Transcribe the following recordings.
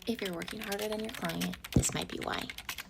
If you're working harder than your client, this might be why.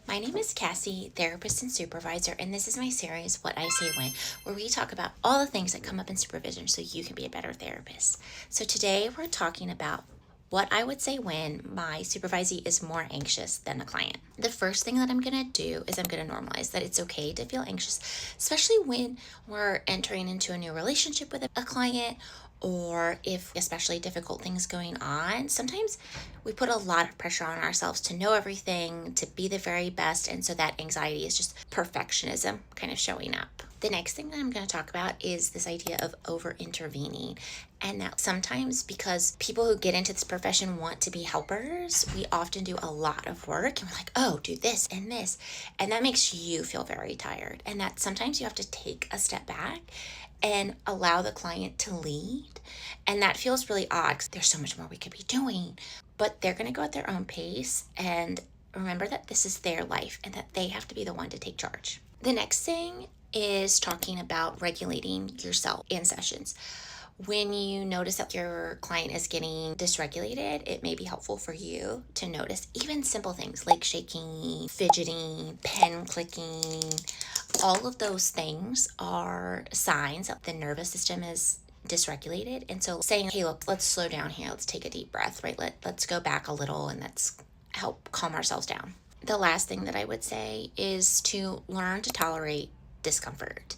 My name is Cassie, therapist and supervisor, and this is my series, What I Say When, where we talk about all the things that come up in supervision so you can be a better therapist. So today we're talking about what I would say when my supervisee is more anxious than the client. The first thing that I'm going to do is I'm going to normalize that it's okay to feel anxious, especially when we're entering into a new relationship with a client, or if especially difficult things going on. Sometimes we put a lot of pressure on ourselves to know everything, to be the very best, and so that anxiety is just perfectionism kind of showing up. The next thing that I'm going to talk about is this idea of over intervening. And that sometimes, because people who get into this profession want to be helpers, we often do a lot of work and we're like, oh, do this and this. And that makes you feel very tired. And that sometimes you have to take a step back and allow the client to lead. And that feels really odd because there's so much more we could be doing, but they're going to go at their own pace. And remember that this is their life and that they have to be the one to take charge. The next thing is talking about regulating yourself in sessions. When you notice that your client is getting dysregulated, it may be helpful for you to notice even simple things like shaking, fidgeting, pen clicking. All of those things are signs that the nervous system is dysregulated. And so saying, hey, look, let's slow down here. Let's take a deep breath, right? Let's go back a little and let's help calm ourselves down. The last thing that I would say is to learn to tolerate discomfort.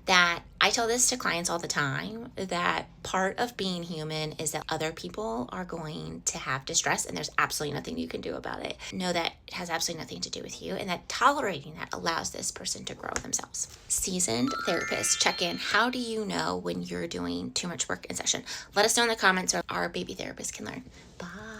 That I tell this to clients all the time, that part of being human is that other people are going to have distress and there's absolutely nothing you can do about it. Know that it has absolutely nothing to do with you, and that tolerating that allows this person to grow themselves. Seasoned therapists, check in. How do you know when you're doing too much work in session? Let us know in the comments so our baby therapist can learn. Bye.